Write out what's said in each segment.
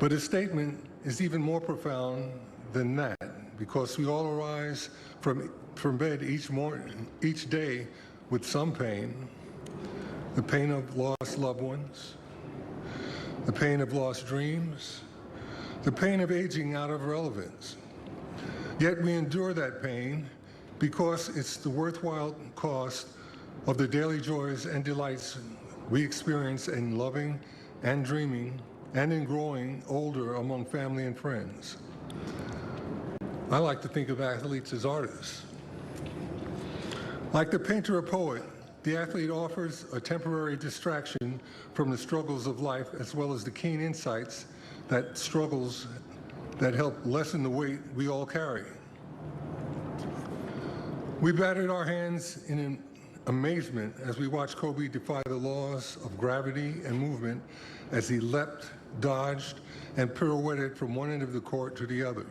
But his statement is even more profound than that, because we all arise from bed each day with some pain, the pain of lost loved ones, the pain of lost dreams, the pain of aging out of relevance. Yet we endure that pain because it's the worthwhile cost of the daily joys and delights we experience in loving and dreaming and in growing older among family and friends. I like to think of athletes as artists. Like the painter or poet, the athlete offers a temporary distraction from the struggles of life, as well as the keen insights that help lessen the weight we all carry. We batted our hands in amazement as we watched Kobe defy the laws of gravity and movement as he leapt, dodged, and pirouetted from one end of the court to the other.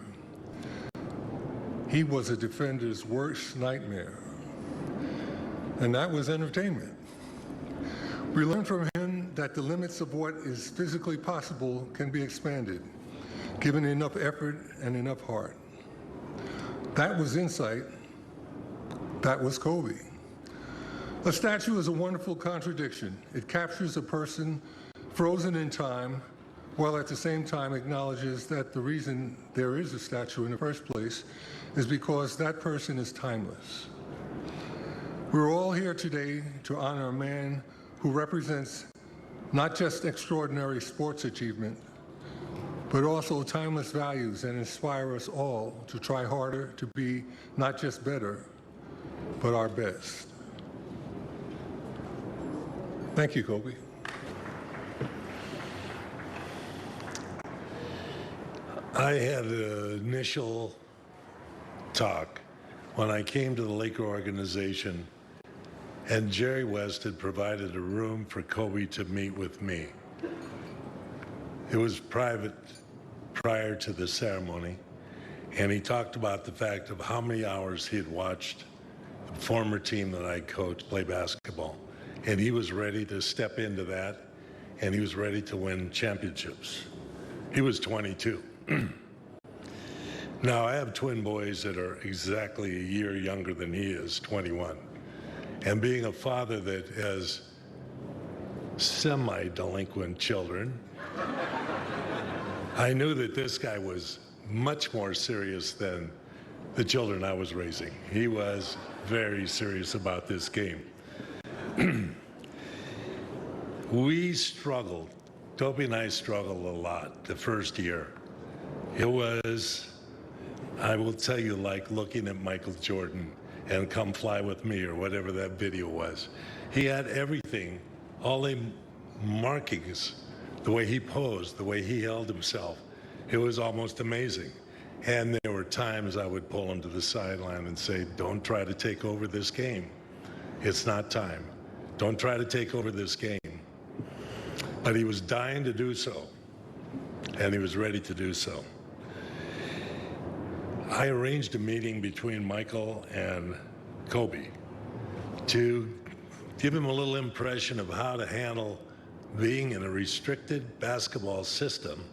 He was a defender's worst nightmare, and that was entertainment. We learned from him that the limits of what is physically possible can be expanded, given enough effort and enough heart. That was insight. That was Kobe. A statue is a wonderful contradiction. It captures a person frozen in time, while at the same time acknowledges that the reason there is a statue in the first place is because that person is timeless. We're all here today to honor a man who represents not just extraordinary sports achievement, but also timeless values and inspire us all to try harder to be not just better, but our best. Thank you, Kobe. I had an initial talk when I came to the Laker organization, and Jerry West had provided a room for Kobe to meet with me. It was private prior to the ceremony, and he talked about the fact of how many hours he had watched the former team that I coached play basketball. And he was ready to step into that, and he was ready to win championships. He was 22. Now, I have twin boys that are exactly a year younger than he is, 21. And being a father that has semi-delinquent children, I knew that this guy was much more serious than the children I was raising. He was very serious about this game. We struggled. Toby and I struggled a lot the first year. It was, I will tell you, like looking at Michael Jordan and Come Fly With Me or whatever that video was. He had everything, all the markings, the way he posed, the way he held himself. It was almost amazing. And there were times I would pull him to the sideline and say, don't try to take over this game. It's not time. Don't try to take over this game. But he was dying to do so, and he was ready to do so. I arranged a meeting between Michael and Kobe to give him a little impression of how to handle being in a restricted basketball system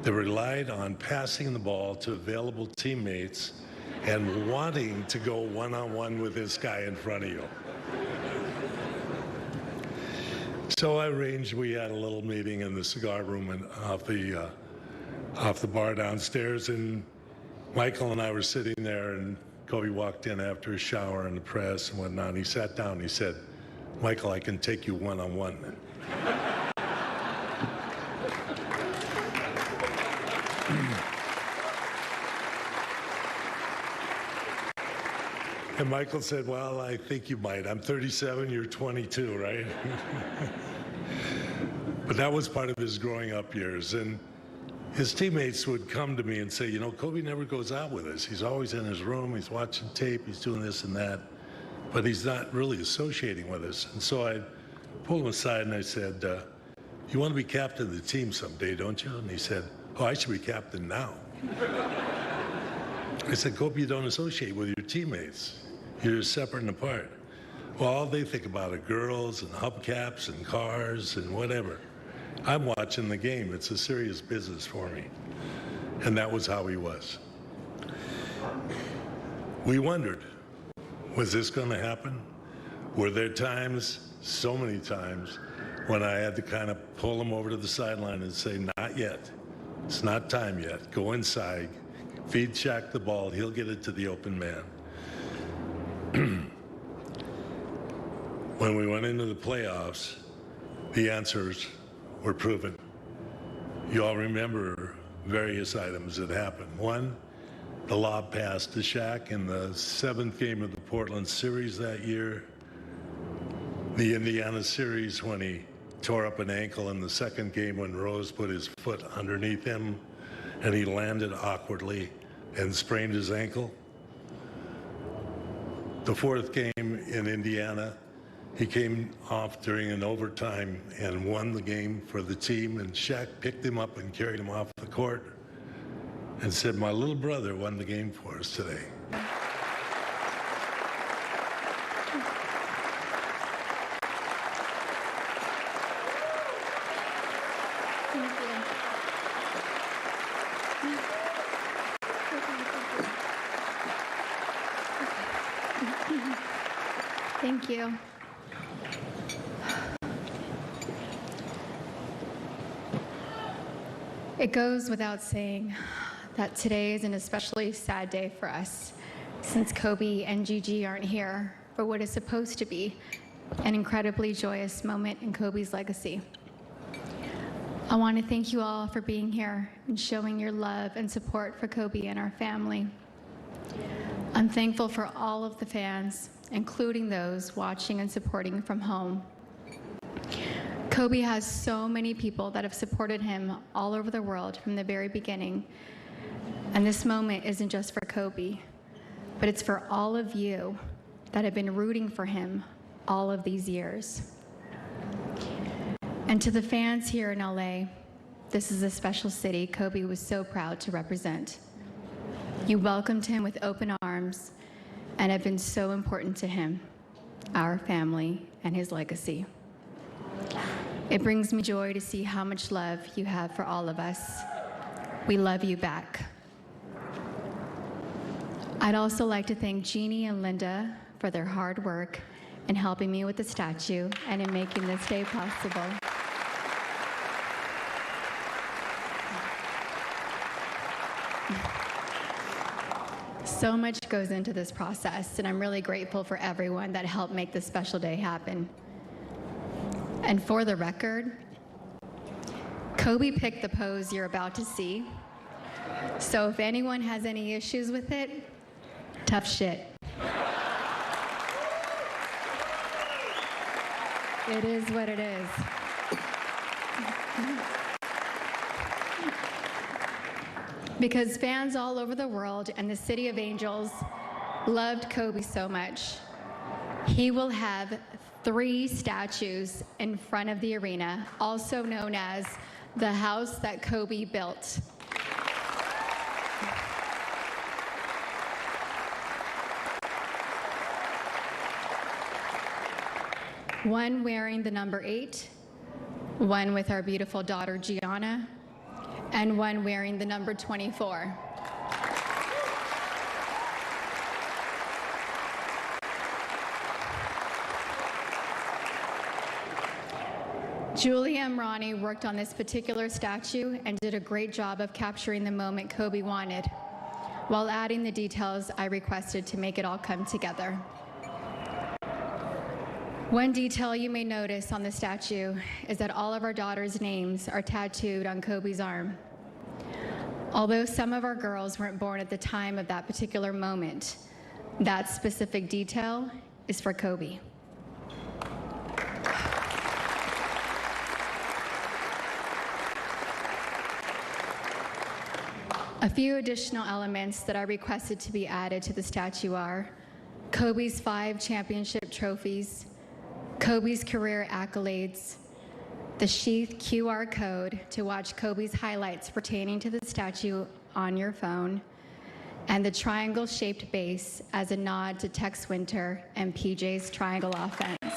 that relied on passing the ball to available teammates and wanting to go one-on-one with this guy in front of you. So I arranged, we had a little meeting in the cigar room and off the bar downstairs, and Michael and I were sitting there, and Kobe walked in after a shower and the press and whatnot, and he sat down and he said, Michael, I can take you one-on-one. And Michael said, well, I think you might. I'm 37, you're 22, right? But that was part of his growing up years. And his teammates would come to me and say, you know, Kobe never goes out with us. He's always in his room, he's watching tape, he's doing this and that, but he's not really associating with us. And so I pulled him aside and I said, you want to be captain of the team someday, don't you? And he said, oh, I should be captain now. I said, Kobe, you don't associate with your teammates. You're separate and apart. Well, all they think about are girls and hubcaps and cars and whatever. I'm watching the game. It's a serious business for me. And that was how he was. We wondered, was this going to happen? Were there times, so many times, when I had to kind of pull him over to the sideline and say, not yet. It's not time yet. Go inside, feed Shaq the ball. He'll get it to the open man. When we went into the playoffs, the answers were proven. You all remember various items that happened. One, the lob pass to Shaq in the 7th game of the Portland series that year. The Indiana series when he tore up an ankle in the 2nd game when Rose put his foot underneath him and he landed awkwardly and sprained his ankle. The 4th game in Indiana, he came off during an overtime and won the game for the team, and Shaq picked him up and carried him off the court and said, my little brother won the game for us today. Thank you. It goes without saying that today is an especially sad day for us, since Kobe and Gigi aren't here for what is supposed to be an incredibly joyous moment in Kobe's legacy. I want to thank you all for being here and showing your love and support for Kobe and our family. I'm thankful for all of the fans, including those watching and supporting from home. Kobe has so many people that have supported him all over the world from the very beginning. And this moment isn't just for Kobe, but it's for all of you that have been rooting for him all of these years. And to the fans here in LA, this is a special city Kobe was so proud to represent. You welcomed him with open arms and have been so important to him, our family, and his legacy. It brings me joy to see how much love you have for all of us. We love you back. I'd also like to thank Jeannie and Linda for their hard work in helping me with the statue and in making this day possible. So much goes into this process, and I'm really grateful for everyone that helped make this special day happen. And for the record, Kobe picked the pose you're about to see. So if anyone has any issues with it, tough shit. It is what it is. Because fans all over the world and the City of Angels loved Kobe so much, he will have 3 statues in front of the arena, also known as the house that Kobe built. One wearing the number 8, one with our beautiful daughter Gianna, and one wearing the number 24. Julia Amrani worked on this particular statue and did a great job of capturing the moment Kobe wanted, while adding the details I requested to make it all come together. One detail you may notice on the statue is that all of our daughters' names are tattooed on Kobe's arm. Although some of our girls weren't born at the time of that particular moment, that specific detail is for Kobe. A few additional elements that I requested to be added to the statue are Kobe's 5 championship trophies, Kobe's career accolades, the sheath QR code to watch Kobe's highlights pertaining to the statue on your phone, and the triangle-shaped base as a nod to Tex Winter and PJ's triangle offense.